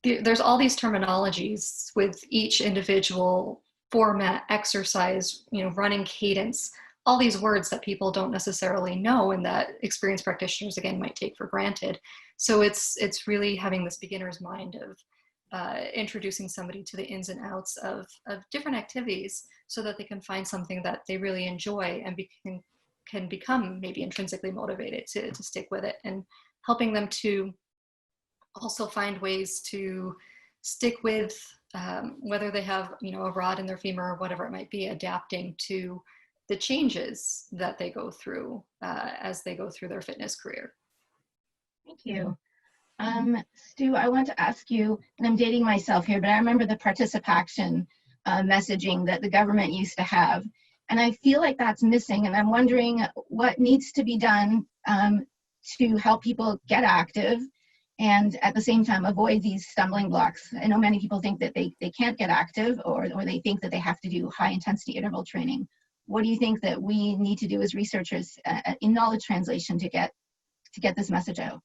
There's all these terminologies with each individual format, exercise, you know, running cadence, all these words that people don't necessarily know and that experienced practitioners again might take for granted. So it's really having this beginner's mind of introducing somebody to the ins and outs of different activities so that they can find something that they really enjoy and can become maybe intrinsically motivated to stick with it, and helping them to also find ways to stick with whether they have, you know, a rod in their femur or whatever it might be, adapting to the changes that they go through as they go through their fitness career. Thank you. Stu, I want to ask you, and I'm dating myself here, but I remember the participation messaging that the government used to have. And I feel like that's missing. And I'm wondering what needs to be done to help people get active and at the same time avoid these stumbling blocks. I know many people think that they can't get active, or they think that they have to do high intensity interval training. What do you think that we need to do as researchers in knowledge translation to get this message out?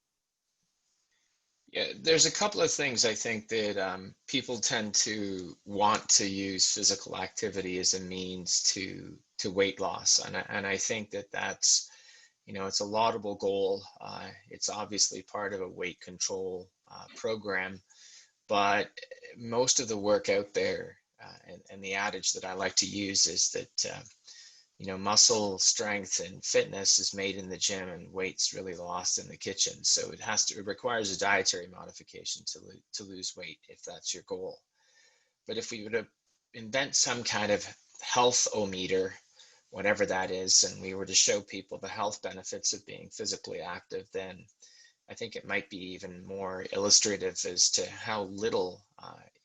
Yeah, there's a couple of things I think that people tend to want to use physical activity as a means to weight loss, and I think that that's, you know, it's a laudable goal. It's obviously part of a weight control program, but most of the work out there, and the adage that I like to use is that you know, muscle strength and fitness is made in the gym and weight's really lost in the kitchen. So it requires a dietary modification to lose weight if that's your goal. But if we were to invent some kind of health-o-meter, whatever that is, and we were to show people the health benefits of being physically active, then I think it might be even more illustrative as to how little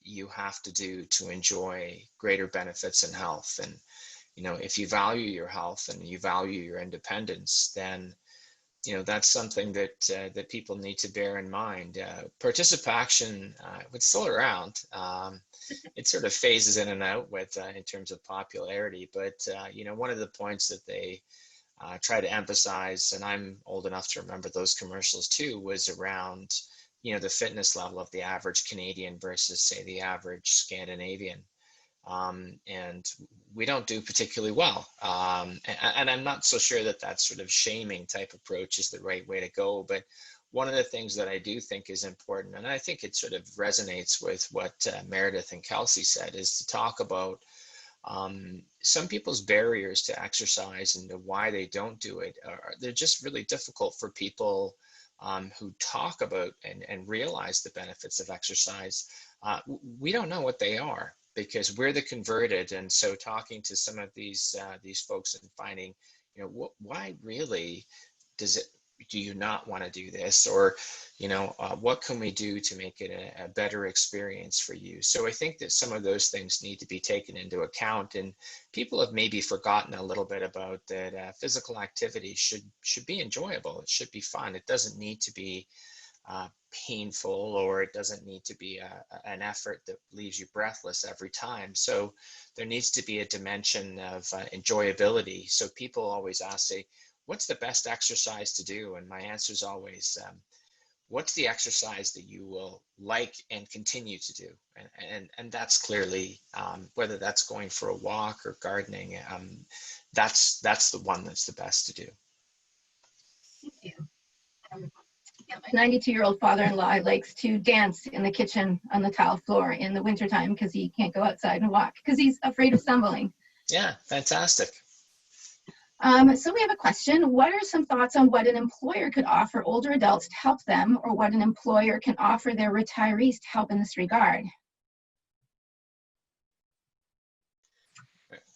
you have to do to enjoy greater benefits in health. And you know, if you value your health and you value your independence, then, you know, that's something that that people need to bear in mind. Participation, it's still around. It sort of phases in and out with in terms of popularity. But you know, one of the points that they try to emphasize, and I'm old enough to remember those commercials too, was around, you know, the fitness level of the average Canadian versus, say, the average Scandinavian. And we don't do particularly well. And I'm not so sure that that sort of shaming type approach is the right way to go. But one of the things that I do think is important, and I think it sort of resonates with what Meredith and Kelsey said, is to talk about some people's barriers to exercise and to why they don't do it. They're just really difficult for people who talk about and realize the benefits of exercise. We don't know what they are, because we're the converted. And so talking to some of these folks and finding, you know, why really do you not want to do this? Or, you know, what can we do to make it a better experience for you? So I think that some of those things need to be taken into account, and people have maybe forgotten a little bit about that. Physical activity should be enjoyable. It should be fun. It doesn't need to be painful, or it doesn't need to be an effort that leaves you breathless every time. So there needs to be a dimension of enjoyability. So people always ask, say, what's the best exercise to do? And my answer is always, what's the exercise that you will like and continue to do? And that's clearly, whether that's going for a walk or gardening, that's the one that's the best to do. Thank you. Yeah, my 92-year-old father-in-law likes to dance in the kitchen on the tile floor in the wintertime because he can't go outside and walk because he's afraid of stumbling. Yeah, fantastic. So we have a question. What are some thoughts on what an employer could offer older adults to help them, or what an employer can offer their retirees to help in this regard?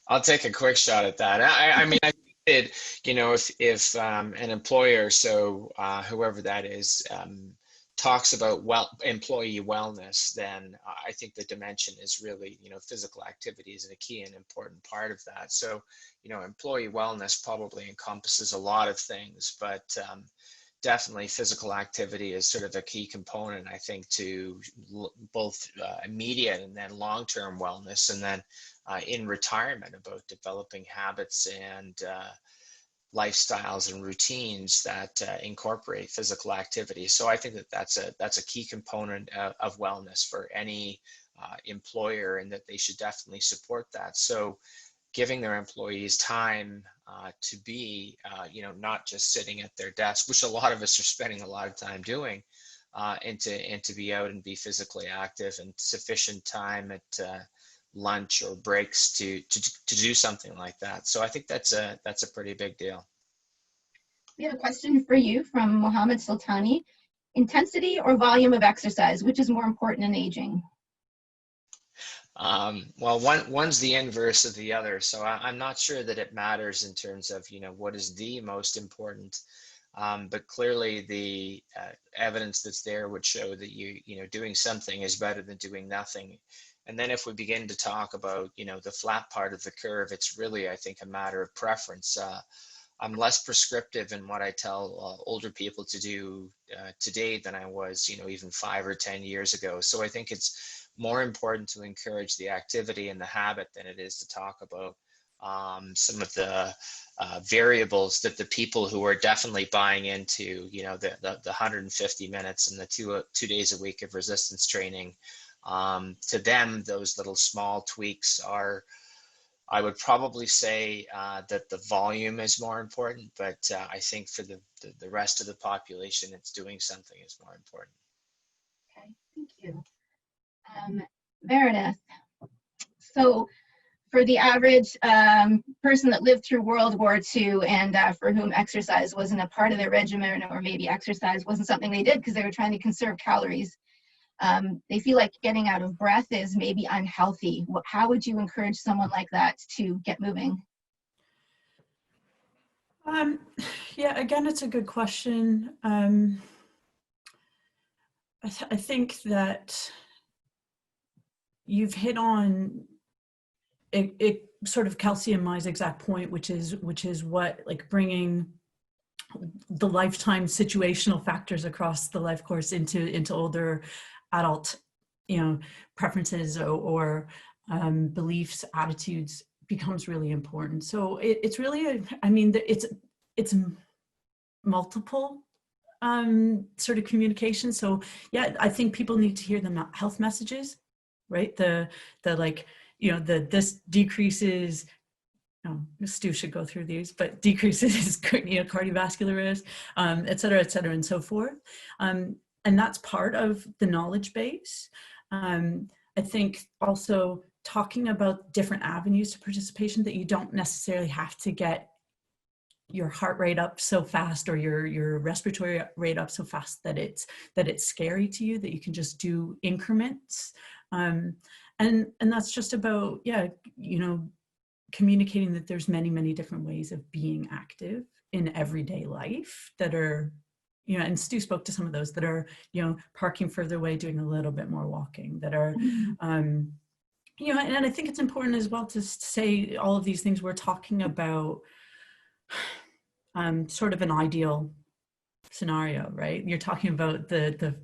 I'll take a quick shot at that. I mean, I did, you know, if an employer, so whoever that is, talks about employee wellness, then I think the dimension is really, you know, physical activity is a key and important part of that. So, you know, employee wellness probably encompasses a lot of things, but definitely physical activity is sort of a key component, I think, to both immediate and then long-term wellness, and then in retirement about developing habits and lifestyles and routines that incorporate physical activity. So I think that that's a key component of wellness for any employer, and that they should definitely support that. So giving their employees time to be, you know, not just sitting at their desk, which a lot of us are spending a lot of time doing, and to be out and be physically active, and sufficient time at lunch or breaks to do something like that. So I think that's a pretty big deal. We have a question for you from Mohammed Sultani. Intensity or volume of exercise, which is more important in aging? Well, one's the inverse of the other. So I'm not sure that it matters in terms of, you know, what is the most important. But clearly the evidence that's there would show that you know, doing something is better than doing nothing. And then if we begin to talk about, you know, the flat part of the curve, it's really, I think, a matter of preference. I'm less prescriptive in what I tell older people to do today than I was, you know, even 5 or 10 years ago. So I think it's more important to encourage the activity and the habit than it is to talk about some of the variables that the people who are definitely buying into, you know, the 150 minutes and the two days a week of resistance training, to them, those little small tweaks are, I would probably say that the volume is more important, but I think for the rest of the population, it's doing something is more important. Okay, thank you. Meredith, so for the average person that lived through World War II and for whom exercise wasn't a part of their regimen, or maybe exercise wasn't something they did because they were trying to conserve calories, they feel like getting out of breath is maybe unhealthy. How would you encourage someone like that to get moving? Yeah, again, it's a good question. I think that you've hit on it sort of calcium my exact point, which is what, like, bringing the lifetime situational factors across the life course into older adult, you know, preferences or beliefs, attitudes becomes really important. So it's really I mean, it's multiple sort of communication. So yeah, I think people need to hear the health messages, right? The like, you know, this decreases, Stu should go through these, but decreases, you know, cardiovascular risk, et cetera, and so forth. And that's part of the knowledge base. I think also talking about different avenues to participation, that you don't necessarily have to get your heart rate up so fast or your respiratory rate up so fast that it's scary to you, that you can just do increments. And that's just about, yeah, you know, communicating that there's many different ways of being active in everyday life that are, you know, and Stu spoke to some of those that are, you know, parking further away, doing a little bit more walking, that are, you know, and I think it's important as well to say all of these things. We're talking about sort of an ideal scenario, right? You're talking about the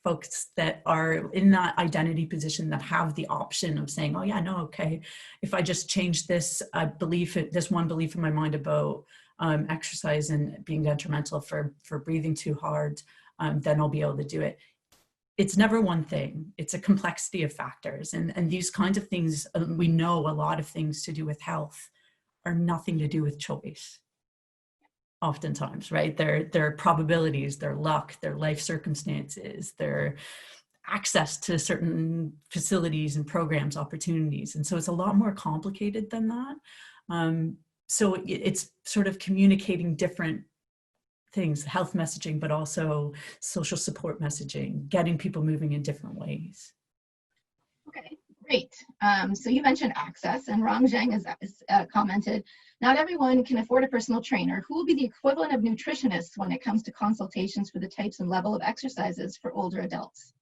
folks that are in that identity position that have the option of saying, oh yeah, no, okay, if I just change this belief, this one belief in my mind about exercise and being detrimental for breathing too hard, then I'll be able to do it. It's never one thing. It's a complexity of factors. And these kinds of things, we know a lot of things to do with health are nothing to do with choice. Oftentimes, right? Their probabilities, their luck, their life circumstances, their access to certain facilities and programs, opportunities. And so it's a lot more complicated than that. So it's sort of communicating different things, health messaging, but also social support messaging, getting people moving in different ways. Okay, great. So you mentioned access, and Rong Zhang has commented, not everyone can afford a personal trainer. Who will be the equivalent of nutritionists when it comes to consultations for the types and level of exercises for older adults?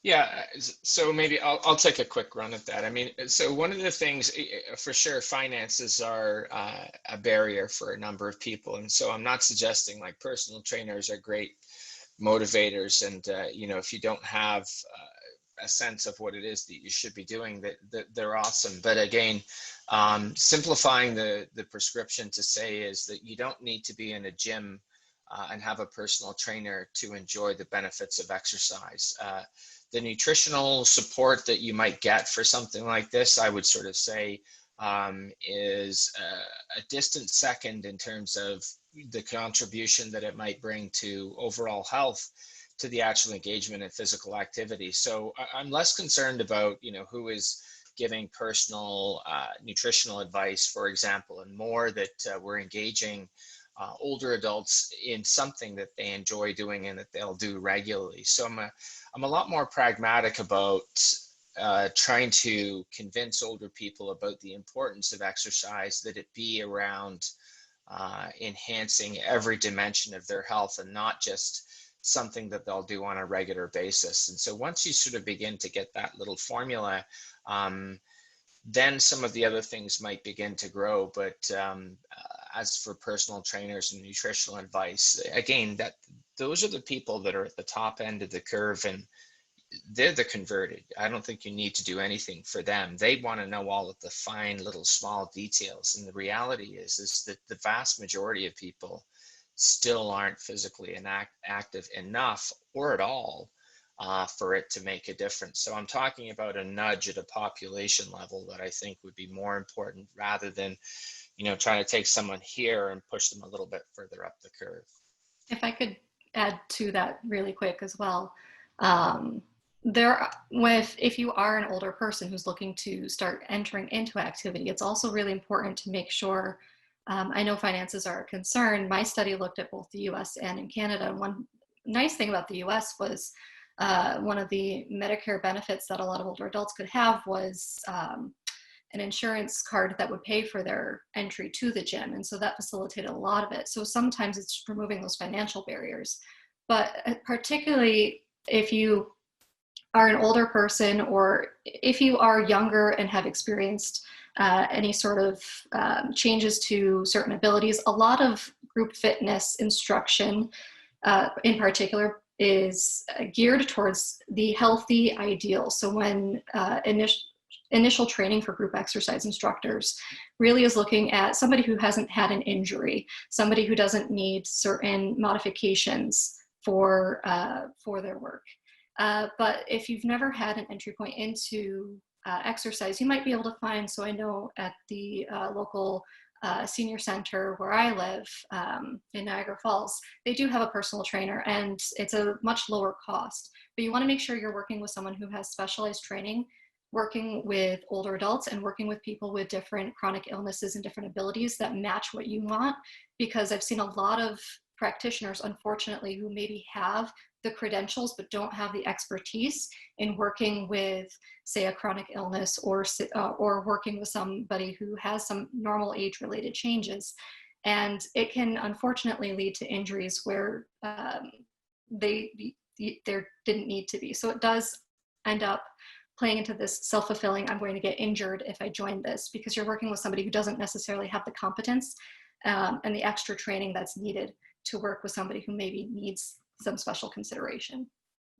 Yeah, so maybe I'll take a quick run at that. I mean, so one of the things, for sure, finances are a barrier for a number of people. And so I'm not suggesting like personal trainers are great motivators. And, you know, if you don't have a sense of what it is that you should be doing, that they're awesome. But again, simplifying the prescription to say is that you don't need to be in a gym and have a personal trainer to enjoy the benefits of exercise. The nutritional support that you might get for something like this, I would sort of say, is a distant second in terms of the contribution that it might bring to overall health, to the actual engagement in physical activity. So I'm less concerned about, you know, who is giving personal nutritional advice, for example, and more that we're engaging older adults in something that they enjoy doing and that they'll do regularly. So I'm a lot more pragmatic about trying to convince older people about the importance of exercise, that it be around enhancing every dimension of their health and not just something that they'll do on a regular basis. And so once you sort of begin to get that little formula, then some of the other things might begin to grow. But as for personal trainers and nutritional advice, again, those are the people that are at the top end of the curve, and they're the converted. I don't think you need to do anything for them. They want to know all of the fine little small details. And the reality is that the vast majority of people still aren't physically active enough or at all for it to make a difference. So I'm talking about a nudge at a population level that I think would be more important, rather than, you know, trying to take someone here and push them a little bit further up the curve. If I could add to that really quick as well. If you are an older person who's looking to start entering into activity, it's also really important to make sure, I know finances are a concern. My study looked at both the US and in Canada. And one nice thing about the US was one of the Medicare benefits that a lot of older adults could have was an insurance card that would pay for their entry to the gym. And so that facilitated a lot of it. So sometimes it's removing those financial barriers. But particularly if you are an older person, or if you are younger and have experienced any sort of changes to certain abilities, a lot of group fitness instruction in particular is geared towards the healthy ideal. So when initial training for group exercise instructors really is looking at somebody who hasn't had an injury, somebody who doesn't need certain modifications for their work. But if you've never had an entry point into exercise, you might be able to find, so I know at the local senior center where I live in Niagara Falls, they do have a personal trainer, and it's a much lower cost. But you want to make sure you're working with someone who has specialized training, working with older adults and working with people with different chronic illnesses and different abilities that match what you want. Because I've seen a lot of practitioners, unfortunately, who maybe have the credentials but don't have the expertise in working with, say, a chronic illness, or working with somebody who has some normal age-related changes. And it can unfortunately lead to injuries where there didn't need to be. So it does end up playing into this self-fulfilling, I'm going to get injured if I join this, because you're working with somebody who doesn't necessarily have the competence and the extra training that's needed to work with somebody who maybe needs some special consideration.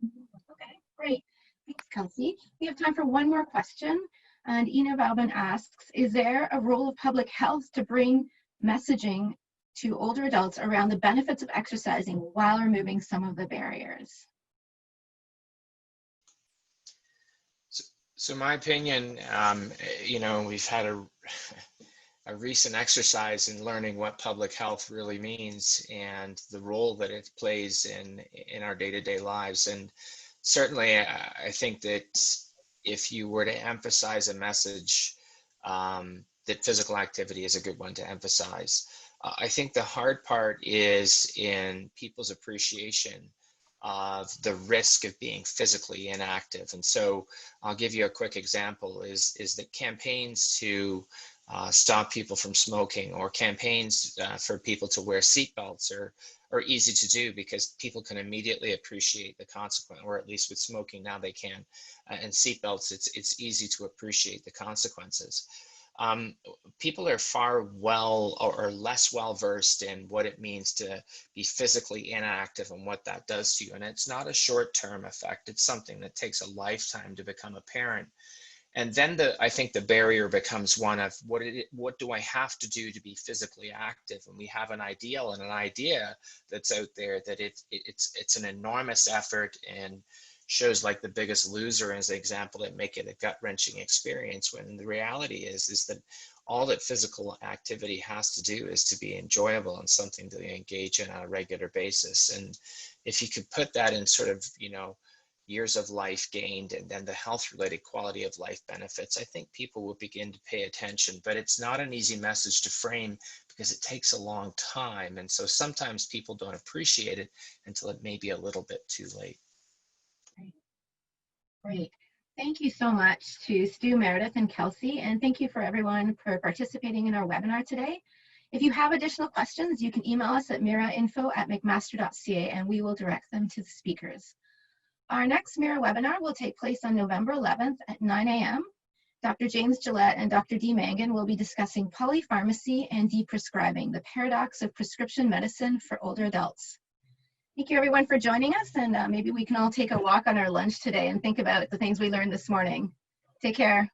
Okay, great. Thanks, Kelsey. We have time for one more question. And Ina Valbin asks, is there a role of public health to bring messaging to older adults around the benefits of exercising while removing some of the barriers? So my opinion, you know, we've had a recent exercise in learning what public health really means and the role that it plays in our day-to-day lives. And certainly, I think that if you were to emphasize a message, that physical activity is a good one to emphasize. I think the hard part is in people's appreciation of the risk of being physically inactive. And so I'll give you a quick example is that campaigns to stop people from smoking, or campaigns for people to wear seatbelts are easy to do because people can immediately appreciate the consequence, or at least with smoking now they can. And seatbelts, it's easy to appreciate the consequences. People are far or less well versed in what it means to be physically inactive and what that does to you. And it's not a short-term effect. It's something that takes a lifetime to become apparent. And then I think the barrier becomes one of what do I have to do to be physically active? And we have an ideal and an idea that's out there that it's an enormous effort, and shows like The Biggest Loser as an example that make it a gut-wrenching experience, when the reality is that all that physical activity has to do is to be enjoyable and something to engage in on a regular basis. And if you could put that in sort of, you know, years of life gained and then the health-related quality of life benefits, I think people will begin to pay attention. But it's not an easy message to frame because it takes a long time. And so sometimes people don't appreciate it until it may be a little bit too late. Great. Thank you so much to Stu, Meredith, and Kelsey, and thank you for everyone for participating in our webinar today. If you have additional questions, you can email us at mirainfo@mcmaster.ca and we will direct them to the speakers. Our next MIRA webinar will take place on November 11th at 9 a.m. Dr. James Gillette and Dr. Dee Mangan will be discussing polypharmacy and deprescribing, the paradox of prescription medicine for older adults. Thank you everyone for joining us, and maybe we can all take a walk on our lunch today and think about the things we learned this morning. Take care.